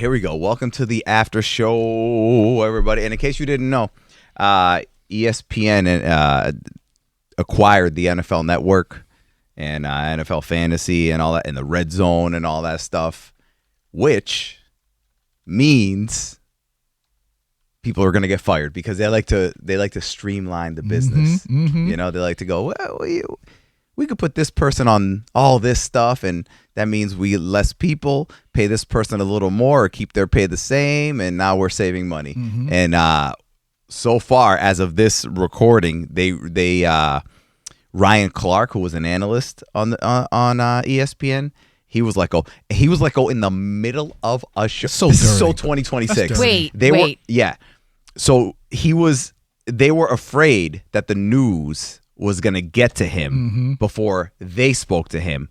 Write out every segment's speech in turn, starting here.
here we go. Welcome to the after show, everybody. And in case you didn't know, ESPN acquired the NFL Network and NFL Fantasy and all that, and the Red Zone and all that stuff, which means people are going to get fired because they like to streamline the business. You know, they like to go, well, we could put this person on all this stuff, and that means we get less people, pay this person a little more, or keep their pay the same, and now we're saving money. And so far, as of this recording, they Ryan Clark, who was an analyst on ESPN, he was like, in the middle of a show. This is so 2026. Wait. Yeah. So they were afraid that the news was going to get to him before they spoke to him.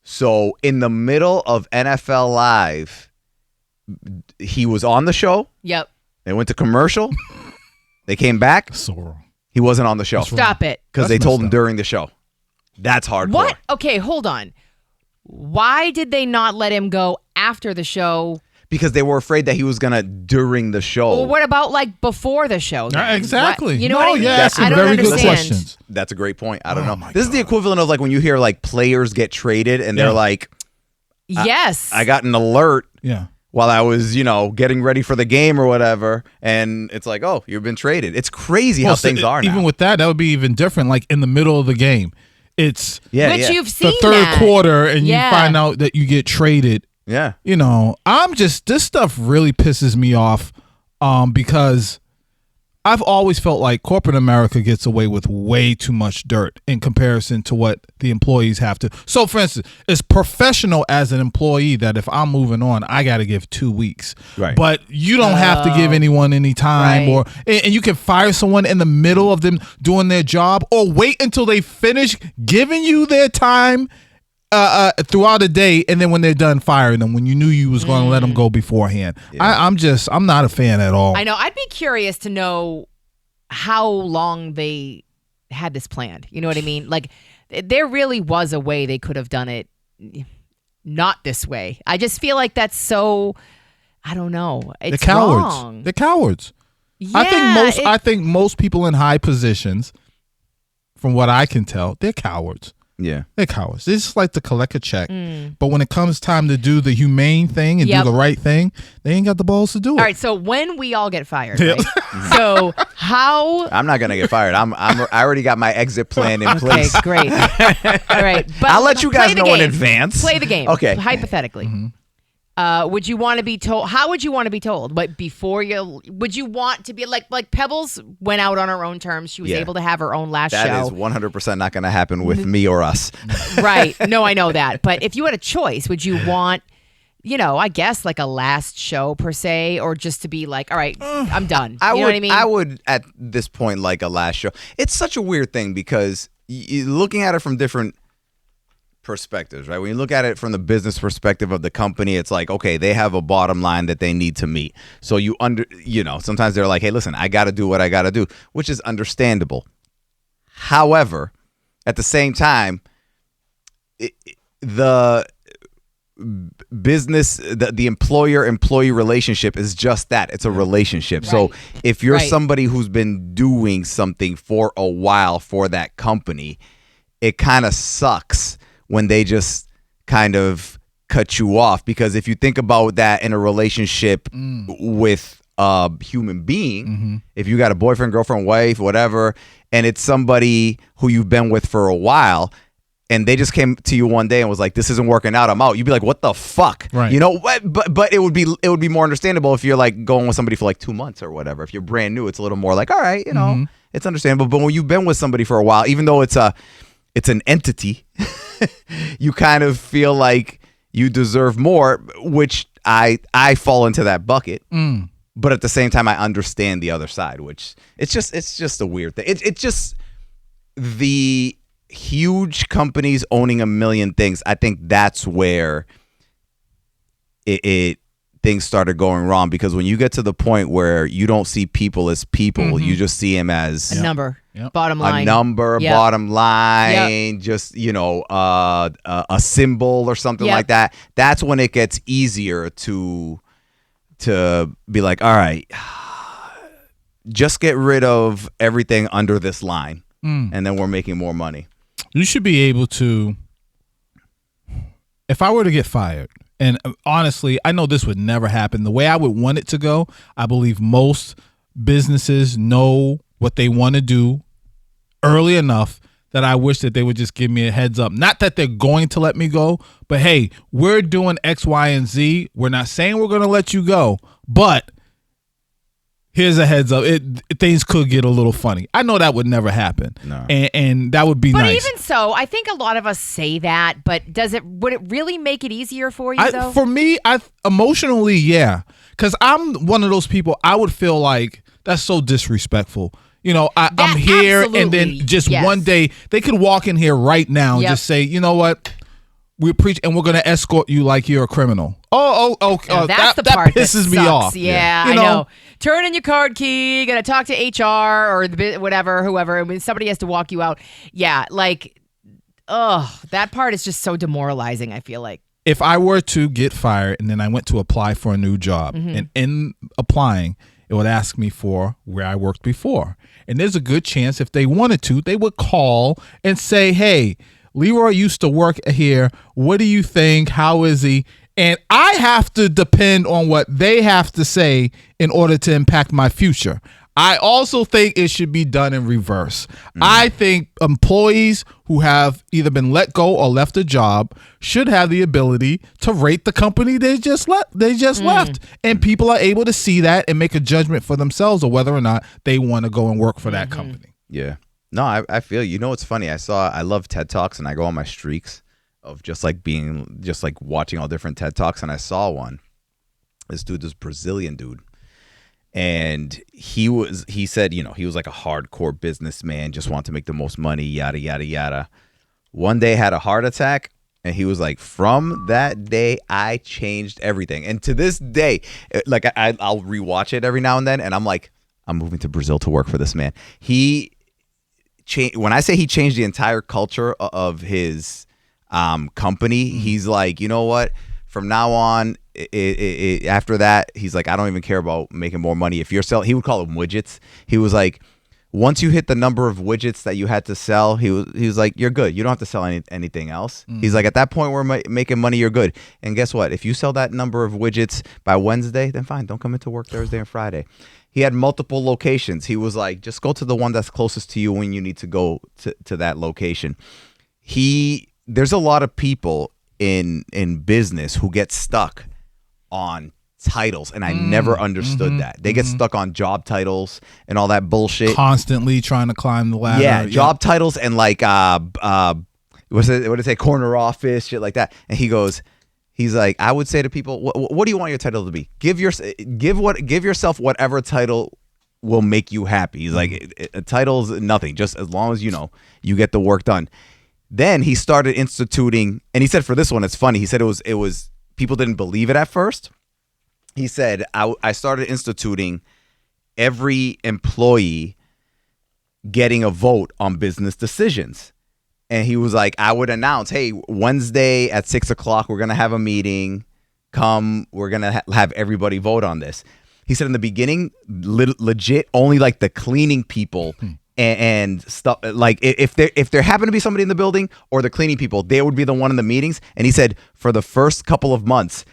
So in the middle of NFL Live, he was on the show. Yep. They went to commercial. They came back. So wrong. He wasn't on the show. Stop it. Because they told him during the show. That's hardcore. What? Okay, hold on. Why did they not let him go after the show? Because they were afraid that he was going to during the show. Well, what about like before the show? Exactly. What? You know what I mean? That's I don't very understand. good questions. That's a great point. I don't know. My This is the equivalent of like when you hear like players get traded and they're like, yes. I got an alert while I was, getting ready for the game or whatever. And it's like, oh, you've been traded. It's crazy how things are now. Even with that would be even different. Like in the middle of the game, it's which you've seen the third quarter and you find out that you get traded. Yeah. This stuff really pisses me off because I've always felt like corporate America gets away with way too much dirt in comparison to what the employees have to. So, for instance, it's professional as an employee that if I'm moving on, I got to give 2 weeks. Right. But you don't have to give anyone any time, and you can fire someone in the middle of them doing their job, or wait until they finish giving you their time throughout the day, and then when they're done, firing them when you knew you was going to let them go beforehand. I'm not a fan at all. I know. I'd be curious to know how long they had this planned. You know what I mean? Like, there really was a way they could have done it not this way. I just feel like that's so, I don't know. It's They're cowards. wrong. They're cowards. Yeah, I think most people in high positions, from what I can tell, they're cowards. Yeah. They're cowards. They just like to collect a check. But when it comes time to do the humane thing and do the right thing, they ain't got the balls to do it. All right, so when we all get fired, right? So how... I'm not going to get fired. I already got my exit plan in place. Okay, great. All right. But I'll let you guys know in advance. Play the game. Okay. Hypothetically. Would you want to be told? How would you want to be told? But would you want to be like Pebbles went out on her own terms? She was able to have her own last show. That is 100% not going to happen with me or us. Right. No, I know that. But if you had a choice, would you want, I guess like a last show per se, or just to be like, all right, I'm done. You know what I mean? I would at this point like a last show. It's such a weird thing because looking at it from different perspectives, right? When you look at it from the business perspective of the company, it's like, okay, they have a bottom line that they need to meet. So sometimes they're like, hey, listen, I got to do what I got to do, which is understandable. However, at the same time, the business, the employer-employee relationship is just that. It's a relationship. Right. So if you're somebody who's been doing something for a while for that company, it kind of sucks when they just kind of cut you off. Because if you think about that in a relationship with a human being, if you got a boyfriend, girlfriend, wife, whatever, and it's somebody who you've been with for a while, and they just came to you one day and was like, this isn't working out, I'm out. You'd be like, what the fuck? Right. But it would be more understandable if you're like going with somebody for like 2 months or whatever. If you're brand new, it's a little more like, all right, it's understandable. But when you've been with somebody for a while, even though it's an entity, you kind of feel like you deserve more, which I fall into that bucket. But at the same time, I understand the other side, which it's just a weird thing. It's just the huge companies owning a million things. I think that's where things started going wrong, because when you get to the point where you don't see people as people, you just see them as a number, bottom line, bottom line, just a symbol or something like that. That's when it gets easier to to be like, all right, just get rid of everything under this line, and then we're making more money. You should be able to, if I were to get fired, and honestly, I know this would never happen. The way I would want it to go, I believe most businesses know what they want to do early enough that I wish that they would just give me a heads up. Not that they're going to let me go, but hey, we're doing X, Y, and Z. We're not saying we're going to let you go, but here's a heads up. Things could get a little funny. I know that would never happen. No. And that would be nice. But even so, I think a lot of us say that, but would it really make it easier for you, though? For me, emotionally, yeah. Because I'm one of those people, I would feel like that's so disrespectful. You know, I'm here, and then just one day, they could walk in here right now and just say, you know what? We preach, and we're going to escort you like you're a criminal. That's the part that pisses me off. Yeah, I know. Turn in your card key. Got to talk to HR or whoever. When somebody has to walk you out, that part is just so demoralizing. I feel like if I were to get fired and then I went to apply for a new job, and in applying, it would ask me for where I worked before, and there's a good chance if they wanted to, they would call and say, "Hey, Leroy used to work here. What do you think? How is he?" And I have to depend on what they have to say in order to impact my future. I also think it should be done in reverse. I think employees who have either been let go or left a job should have the ability to rate the company they just left. And people are able to see that and make a judgment for themselves of whether or not they want to go and work for that company. Yeah. No, I feel, you know, it's funny. I love TED Talks, and I go on my streaks of just watching all different TED Talks. And I saw one, this Brazilian dude. And he said, you know, he was like a hardcore businessman, just wanted to make the most money, yada, yada, yada. One day had a heart attack, and he was like, from that day, I changed everything. And to this day, like I'll rewatch it every now and then, and I'm like, I'm moving to Brazil to work for this man. When I say he changed the entire culture of his company, he's like, you know what? From now on, after that, he's like, I don't even care about making more money. If you're selling, he would call them widgets. He was like, once you hit the number of widgets that you had to sell, he was like, you're good. You don't have to sell anything else. He's like, at that point, we're making money. You're good. And guess what? If you sell that number of widgets by Wednesday, then fine. Don't come into work Thursday and Friday. He had multiple locations. He was like, just go to the one that's closest to you when you need to go to that location. There's a lot of people in business who get stuck on titles, and I never understood that. They get stuck on job titles and all that bullshit. Constantly trying to climb the ladder. Yeah, job titles and like what did it say, corner office, shit like that. And he's like, I would say to people, what do you want your title to be? Give yourself whatever title will make you happy. He's like, a title's nothing, just as long as you get the work done. Then he started instituting, and he said for this one, it's funny. He said it was people didn't believe it at first. He said, I started instituting every employee getting a vote on business decisions. And he was like, I would announce, hey, Wednesday at 6:00, we're going to have a meeting. Come, we're going to have everybody vote on this. He said in the beginning, legit, only like the cleaning people and stuff, like if there happened to be somebody in the building or the cleaning people, they would be the one in the meetings. And he said for the first couple of months,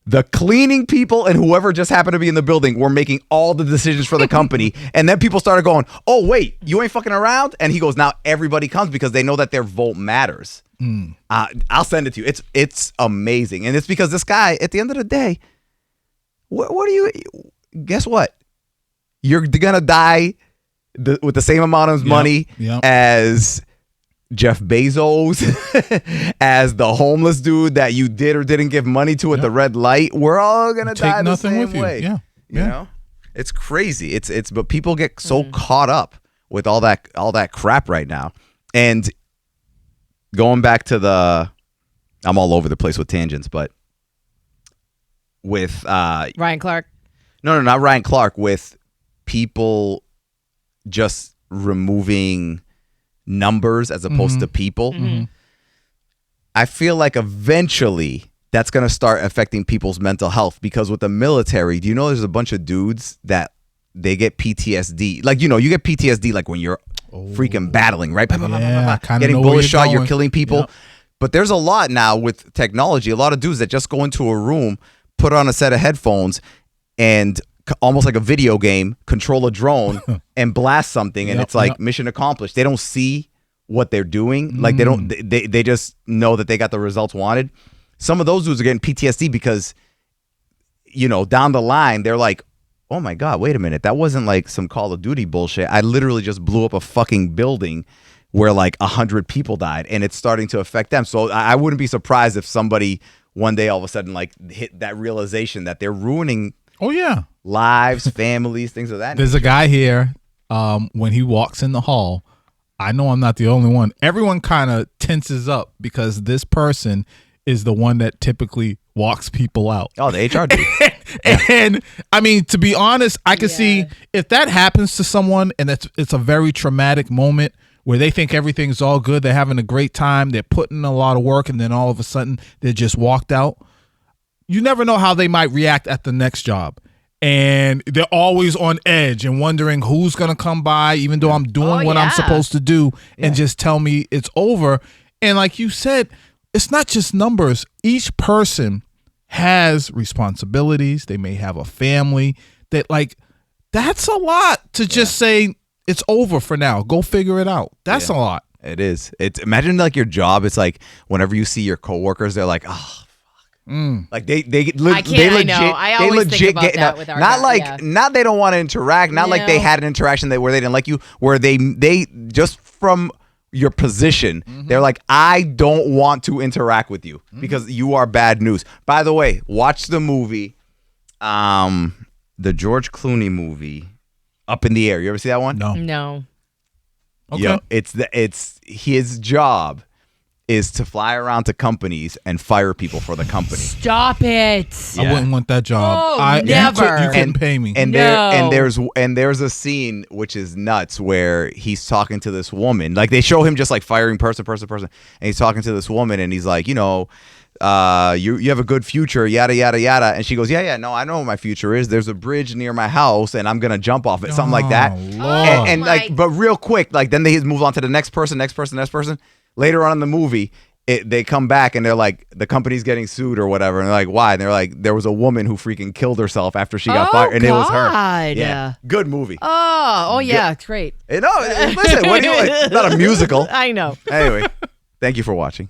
the cleaning people and whoever just happened to be in the building were making all the decisions for the company. And then people started going, oh, wait, you ain't fucking around? And he goes, now everybody comes because they know that their vote matters. I'll send it to you. It's amazing. And it's because this guy, at the end of the day, guess what? You're going to die with the same amount of money as Jeff Bezos, as the homeless dude that you did or didn't give money to at the red light. We're all gonna die the same way. You know, it's crazy. But people get so caught up with all that crap right now. And going back to I'm all over the place with tangents, but with Ryan Clark. No, not Ryan Clark. With people just removing numbers as opposed to people. I feel like eventually that's going to start affecting people's mental health. Because with the military, do you know there's a bunch of dudes that they get PTSD? Like, you get PTSD like when you're freaking battling, right? Getting bullet shot, you're killing people. Yep. But there's a lot now with technology, a lot of dudes that just go into a room, put on a set of headphones, and almost like a video game, control a drone and blast something, and it's like mission accomplished. They don't see what they're doing. Like they just know that they got the results wanted. Some of those dudes are getting PTSD because, down the line, they're like, oh my God, wait a minute. That wasn't like some Call of Duty bullshit. I literally just blew up a fucking building where like 100 people died, and it's starting to affect them. So I wouldn't be surprised if somebody one day all of a sudden like hit that realization that they're ruining lives, families, things of that nature. There's a guy here, when he walks in the hall, I know I'm not the only one. Everyone kind of tenses up because this person is the one that typically walks people out. Oh, the HR dude. And I mean, to be honest, I can see if that happens to someone and it's a very traumatic moment where they think everything's all good, they're having a great time, they're putting in a lot of work, and then all of a sudden they're just walked out. You never know how they might react at the next job. And they're always on edge and wondering who's going to come by, even though I'm doing what I'm supposed to do, and just tell me it's over. And like you said, it's not just numbers. Each person has responsibilities. They may have a family that that's a lot to just say it's over for now. Go figure it out. That's a lot. It is. It's imagine like your job. It's like whenever you see your coworkers, they're like, oh, like they legit. I know. I always think about that with our not they don't want to interact. Not like they had an interaction where they didn't like you. Where they just from your position, they're like, I don't want to interact with you because you are bad news. By the way, watch the movie, the George Clooney movie, Up in the Air. You ever see that one? No. Okay. It's his job is to fly around to companies and fire people for the company. Stop it. I wouldn't want that job. Oh, never. You couldn't pay me. And there's a scene which is nuts where he's talking to this woman. Like they show him just like firing person. And he's talking to this woman and he's like, you have a good future, yada, yada, yada. And she goes, no, I know what my future is. There's a bridge near my house and I'm going to jump off it. Something like that. Lord. But real quick, like then they move on to the next person. Later on in the movie, they come back and they're like, the company's getting sued or whatever. And they're like, why? And they're like, there was a woman who freaking killed herself after she got fired. And it was her. Yeah. Good movie. Oh yeah. It's great. Listen, what do you like? Not a musical. I know. Anyway, thank you for watching.